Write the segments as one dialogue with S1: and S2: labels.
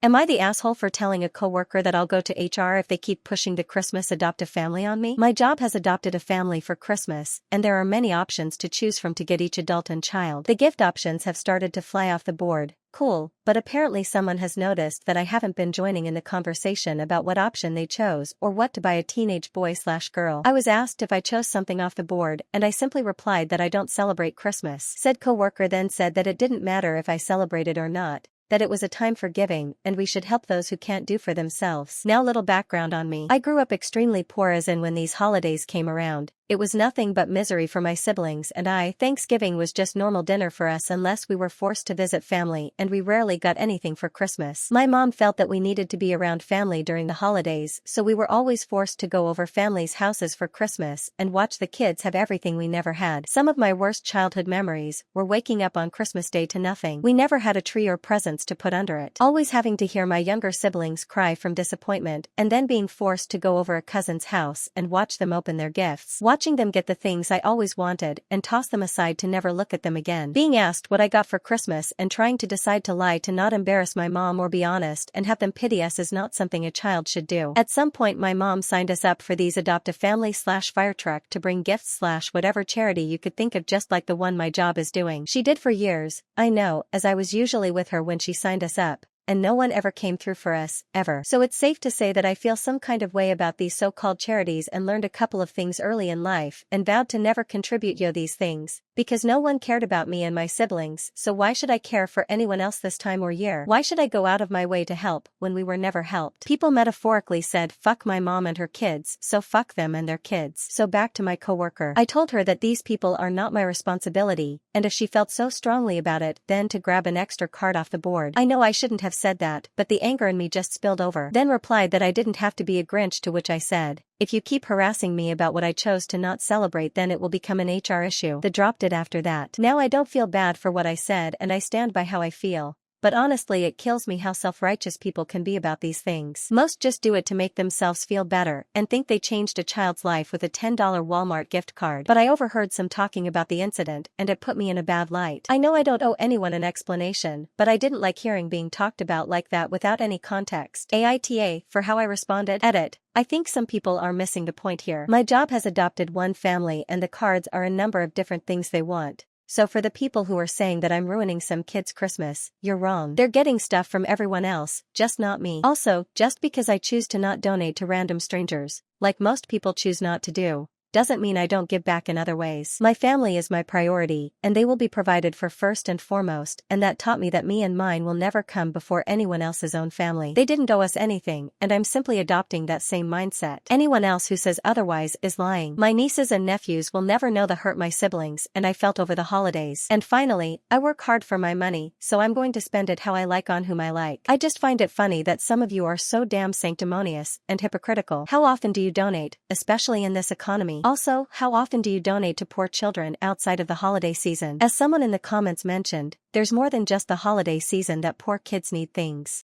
S1: Am I the asshole for telling a coworker that I'll go to HR if they keep pushing the Christmas adopt a family on me? My job has adopted a family for Christmas, and there are many options to choose from to get each adult and child. The gift options have started to fly off the board. Cool, but apparently someone has noticed that I haven't been joining in the conversation about what option they chose or what to buy a teenage boy/girl. I was asked if I chose something off the board, and I simply replied that I don't celebrate Christmas. Said coworker then said that it didn't matter if I celebrated or not, that it was a time for giving and we should help those who can't do for themselves. Now little background on me. I grew up extremely poor, as in when these holidays came around, it was nothing but misery for my siblings and I. Thanksgiving was just normal dinner for us unless we were forced to visit family, and we rarely got anything for Christmas. My mom felt that we needed to be around family during the holidays, so we were always forced to go over family's houses for Christmas and watch the kids have everything we never had. Some of my worst childhood memories were waking up on Christmas Day to nothing. We never had a tree or presents to put under it. Always having to hear my younger siblings cry from disappointment, and then being forced to go over a cousin's house and watch them open their gifts. Watching them get the things I always wanted and toss them aside to never look at them again. Being asked what I got for Christmas and trying to decide to lie to not embarrass my mom or be honest and have them pity us is not something a child should do. At some point my mom signed us up for these adopt a family/fire truck to bring gifts/whatever charity you could think of, just like the one my job is doing. She did for years, I know, as I was usually with her when she signed us up, and no one ever came through for us, ever. So it's safe to say that I feel some kind of way about these so-called charities and learned a couple of things early in life and vowed to never contribute these things, because no one cared about me and my siblings, so why should I care for anyone else this time or year? Why should I go out of my way to help when we were never helped? People metaphorically said fuck my mom and her kids, so fuck them and their kids. So back to my coworker. I told her that these people are not my responsibility, and if she felt so strongly about it, then to grab an extra card off the board. I know I shouldn't have said that, but the anger in me just spilled over. Then replied that I didn't have to be a Grinch, to which I said, if you keep harassing me about what I chose to not celebrate, then it will become an HR issue. They dropped it after that. Now I don't feel bad for what I said and I stand by how I feel. But honestly, it kills me how self-righteous people can be about these things. Most just do it to make themselves feel better and think they changed a child's life with a $10 Walmart gift card. But I overheard some talking about the incident and it put me in a bad light. I know I don't owe anyone an explanation, but I didn't like hearing being talked about like that without any context. AITA for how I responded. Edit. I think some people are missing the point here. My job has adopted one family and the cards are a number of different things they want. So for the people who are saying that I'm ruining some kid's Christmas, you're wrong. They're getting stuff from everyone else, just not me. Also, just because I choose to not donate to random strangers, like most people choose not to do, doesn't mean I don't give back in other ways. My family is my priority, and they will be provided for first and foremost, and that taught me that me and mine will never come before anyone else's own family. They didn't owe us anything, and I'm simply adopting that same mindset. Anyone else who says otherwise is lying. My nieces and nephews will never know the hurt my siblings and I felt over the holidays. And finally, I work hard for my money, so I'm going to spend it how I like on whom I like. I just find it funny that some of you are so damn sanctimonious and hypocritical. How often do you donate, especially in this economy? Also, how often do you donate to poor children outside of the holiday season? As someone in the comments mentioned, there's more than just the holiday season that poor kids need things.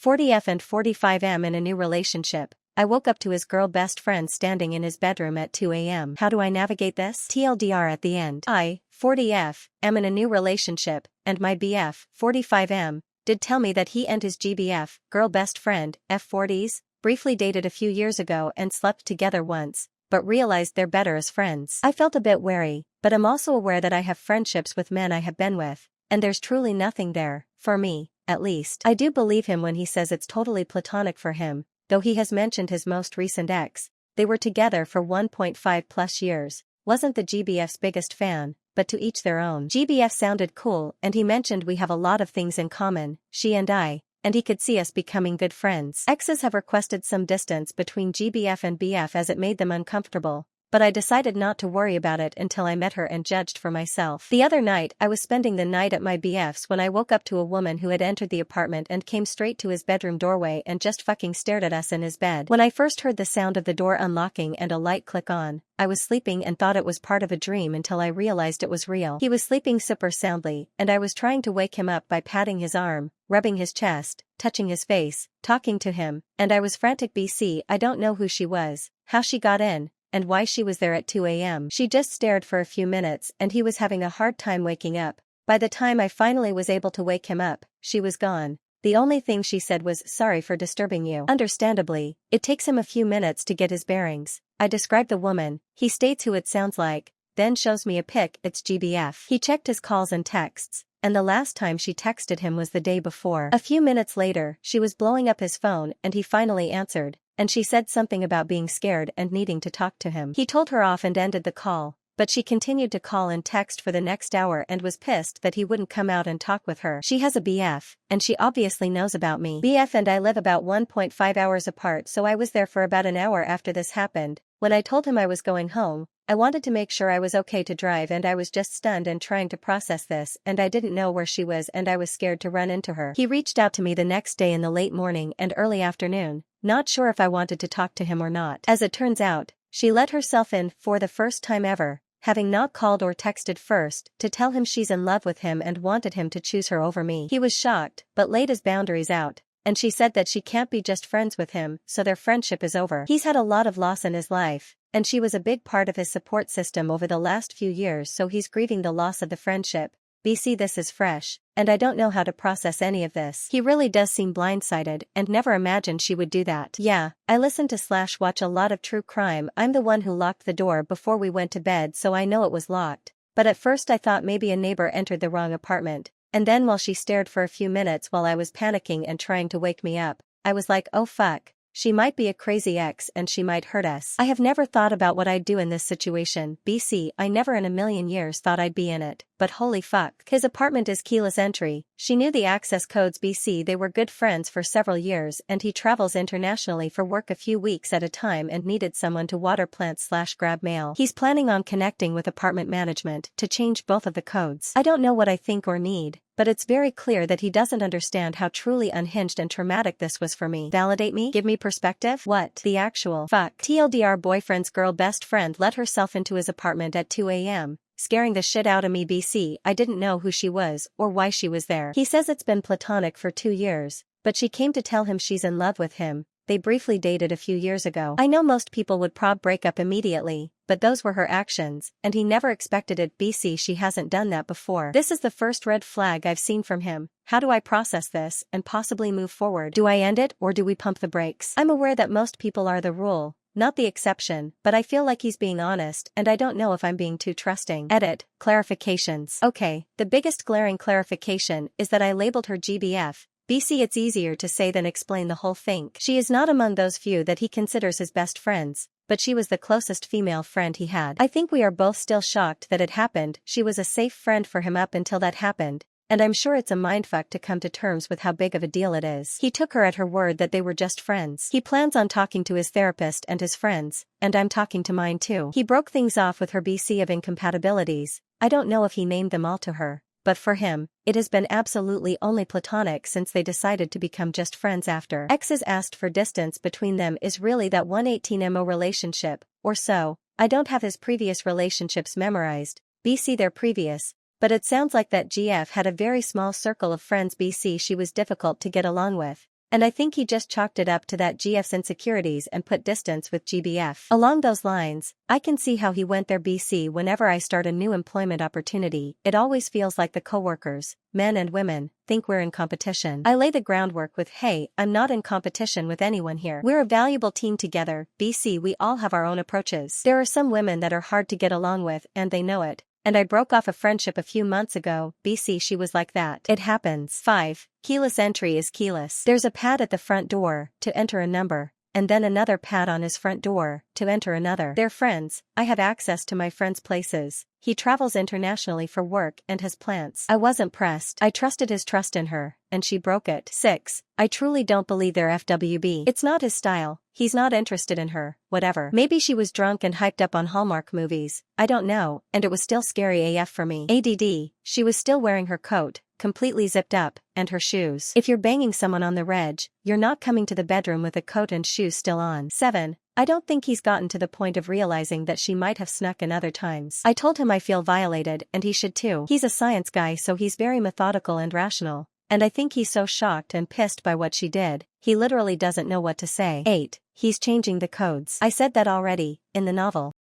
S1: 40F and 45M in a new relationship. I woke up to his girl best friend standing in his bedroom at 2 a.m. How do I navigate this? TLDR at the end. I, 40F, am in a new relationship, and my BF, 45M, did tell me that he and his GBF, girl best friend, F40s, briefly dated a few years ago and slept together once, but realized they're better as friends. I felt a bit wary, but I'm also aware that I have friendships with men I have been with, and there's truly nothing there, for me, at least. I do believe him when he says it's totally platonic for him, though he has mentioned his most recent ex. They were together for 1.5+ years, wasn't the GBF's biggest fan, but to each their own. GBF sounded cool and he mentioned we have a lot of things in common, she and I, and he could see us becoming good friends. Exes have requested some distance between GBF and BF as it made them uncomfortable, but I decided not to worry about it until I met her and judged for myself. The other night I was spending the night at my BF's when I woke up to a woman who had entered the apartment and came straight to his bedroom doorway and just fucking stared at us in his bed. When I first heard the sound of the door unlocking and a light click on, I was sleeping and thought it was part of a dream until I realized it was real. He was sleeping super soundly, and I was trying to wake him up by patting his arm, rubbing his chest, touching his face, talking to him, and I was frantic. BC, I don't know who she was, how she got in, and why she was there at 2 a.m. She just stared for a few minutes and he was having a hard time waking up. By the time I finally was able to wake him up, she was gone. The only thing she said was, "Sorry for disturbing you." Understandably, it takes him a few minutes to get his bearings. I describe the woman, he states who it sounds like, then shows me a pic, it's GBF. He checked his calls and texts, and the last time she texted him was the day before. A few minutes later, she was blowing up his phone and he finally answered, and she said something about being scared and needing to talk to him. He told her off and ended the call, but she continued to call and text for the next hour and was pissed that he wouldn't come out and talk with her. She has a BF, and she obviously knows about me. BF and I live about 1.5 hours apart, so I was there for about an hour after this happened. When I told him I was going home, I wanted to make sure I was okay to drive and I was just stunned and trying to process this and I didn't know where she was and I was scared to run into her. He reached out to me the next day in the late morning and early afternoon, not sure if I wanted to talk to him or not. As it turns out, she let herself in for the first time ever, having not called or texted first, to tell him she's in love with him and wanted him to choose her over me. He was shocked, but laid his boundaries out, and she said that she can't be just friends with him, so their friendship is over. He's had a lot of loss in his life, and she was a big part of his support system over the last few years, so he's grieving the loss of the friendship. BC, this is fresh, and I don't know how to process any of this. He really does seem blindsided and never imagined she would do that. Yeah, I listen to / watch a lot of true crime. I'm the one who locked the door before we went to bed, so I know it was locked. But at first I thought maybe a neighbor entered the wrong apartment, and then while she stared for a few minutes while I was panicking and trying to wake me up, I was like, oh fuck. She might be a crazy ex and she might hurt us. I have never thought about what I'd do in this situation. BC, I never in a million years thought I'd be in it, but holy fuck. His apartment is keyless entry. She knew the access codes. BC, they were good friends for several years and he travels internationally for work a few weeks at a time and needed someone to water plants / grab mail. He's planning on connecting with apartment management to change both of the codes. I don't know what I think or need, but it's very clear that he doesn't understand how truly unhinged and traumatic this was for me. Validate me? Give me perspective? What the actual fuck? TLDR, boyfriend's girl best friend let herself into his apartment at 2 a.m., scaring the shit out of me. BC, I didn't know who she was or why she was there. He says it's been platonic for 2 years, but she came to tell him she's in love with him. They briefly dated a few years ago. I know most people would break up immediately, but those were her actions, and he never expected it. BC, she hasn't done that before. This is the first red flag I've seen from him. How do I process this and possibly move forward? Do I end it or do we pump the brakes? I'm aware that most people are the rule, not the exception, but I feel like he's being honest and I don't know if I'm being too trusting. Edit. Clarifications. Okay, the biggest glaring clarification is that I labeled her GBF. BC, it's easier to say than explain the whole thing. She is not among those few that he considers his best friends, but she was the closest female friend he had. I think we are both still shocked that it happened. She was a safe friend for him up until that happened, and I'm sure it's a mindfuck to come to terms with how big of a deal it is. He took her at her word that they were just friends. He plans on talking to his therapist and his friends, and I'm talking to mine too. He broke things off with her. BC, of incompatibilities, I don't know if he named them all to her, but for him, it has been absolutely only platonic since they decided to become just friends after. Exes asked for distance between them is really that 118mo relationship, or so. I don't have his previous relationships memorized, BC their previous, but it sounds like that GF had a very small circle of friends. BC, she was difficult to get along with, and I think he just chalked it up to that GF's insecurities and put distance with GBF. Along those lines, I can see how he went there. BC, whenever I start a new employment opportunity, it always feels like the coworkers, men and women, think we're in competition. I lay the groundwork with, hey, I'm not in competition with anyone here. We're a valuable team together. BC, we all have our own approaches. There are some women that are hard to get along with and they know it. And I broke off a friendship a few months ago. BC, she was like that. It happens. 5. Keyless entry is keyless. There's a pad at the front door to enter a number, and then another pad on his front door to enter another. They're friends. I have access to my friends' places. He travels internationally for work and has plants. I wasn't pressed. I trusted his trust in her, and she broke it. 6. I truly don't believe they're FWB. It's not his style. He's not interested in her, whatever. Maybe she was drunk and hyped up on Hallmark movies, I don't know, and it was still scary AF for me. ADD, she was still wearing her coat, completely zipped up, and her shoes. If you're banging someone on the reg, you're not coming to the bedroom with a coat and shoes still on. 7. I don't think he's gotten to the point of realizing that she might have snuck in other times. I told him I feel violated and he should too. He's a science guy, so he's very methodical and rational, and I think he's so shocked and pissed by what she did, he literally doesn't know what to say. 8. He's changing the codes. I said that already, in the novel.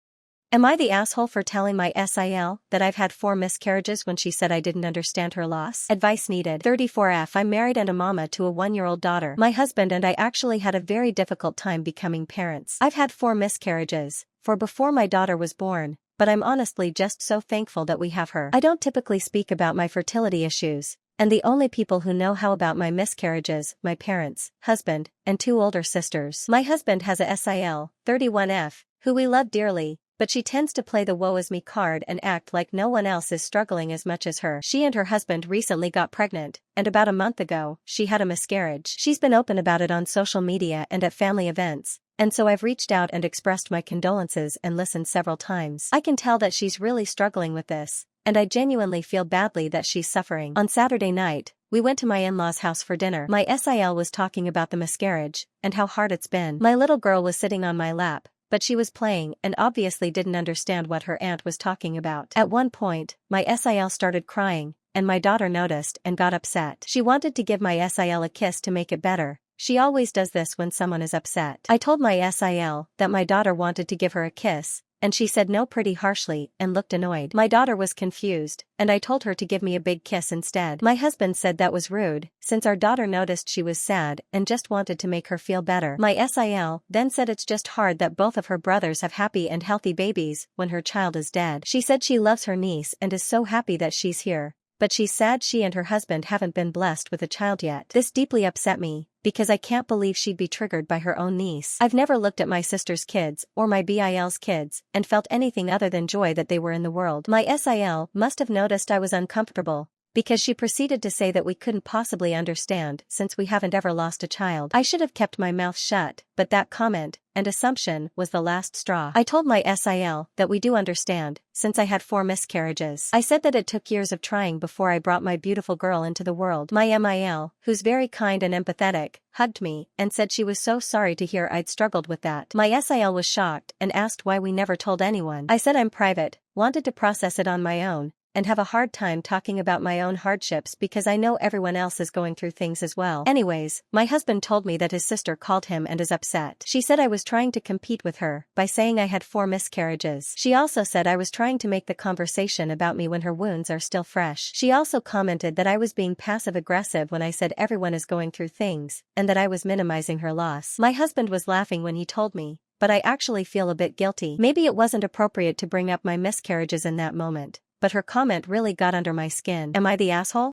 S1: Am I the asshole for telling my SIL that I've had 4 miscarriages when she said I didn't understand her loss? Advice needed. 34F. I'm married and a mama to a 1-year-old daughter. My husband and I actually had a very difficult time becoming parents. I've had 4 miscarriages, 4 before my daughter was born, but I'm honestly just so thankful that we have her. I don't typically speak about my fertility issues, and the only people who know how about my miscarriages, my parents, husband, and 2 older sisters. My husband has a SIL, 31F, who we love dearly, but she tends to play the woe is me card and act like no one else is struggling as much as her. She and her husband recently got pregnant, and about a month ago, she had a miscarriage. She's been open about it on social media and at family events, and so I've reached out and expressed my condolences and listened several times. I can tell that she's really struggling with this, and I genuinely feel badly that she's suffering. On Saturday night, we went to my in-laws' house for dinner. My SIL was talking about the miscarriage, and how hard it's been. My little girl was sitting on my lap, but she was playing and obviously didn't understand what her aunt was talking about. At one point, my SIL started crying, and my daughter noticed and got upset. She wanted to give my SIL a kiss to make it better. She always does this when someone is upset. I told my SIL that my daughter wanted to give her a kiss, and she said no pretty harshly and looked annoyed. My daughter was confused, and I told her to give me a big kiss instead. My husband said that was rude, since our daughter noticed she was sad and just wanted to make her feel better. My SIL then said it's just hard that both of her brothers have happy and healthy babies when her child is dead. She said she loves her niece and is so happy that she's here, but she's sad she and her husband haven't been blessed with a child yet. This deeply upset me, because I can't believe she'd be triggered by her own niece. I've never looked at my sister's kids or my BIL's kids and felt anything other than joy that they were in the world. My SIL must have noticed I was uncomfortable, because she proceeded to say that we couldn't possibly understand since we haven't ever lost a child. I should have kept my mouth shut, but that comment and assumption was the last straw. I told my SIL that we do understand, since I had 4 miscarriages. I said that it took years of trying before I brought my beautiful girl into the world. My MIL, who's very kind and empathetic, hugged me and said she was so sorry to hear I'd struggled with that. My SIL was shocked and asked why we never told anyone. I said I'm private, wanted to process it on my own, and have a hard time talking about my own hardships because I know everyone else is going through things as well. Anyways, my husband told me that his sister called him and is upset. She said I was trying to compete with her by saying I had 4 miscarriages. She also said I was trying to make the conversation about me when her wounds are still fresh. She also commented that I was being passive-aggressive when I said everyone is going through things, and that I was minimizing her loss. My husband was laughing when he told me, but I actually feel a bit guilty. Maybe it wasn't appropriate to bring up my miscarriages in that moment, but her comment really got under my skin. Am I the asshole?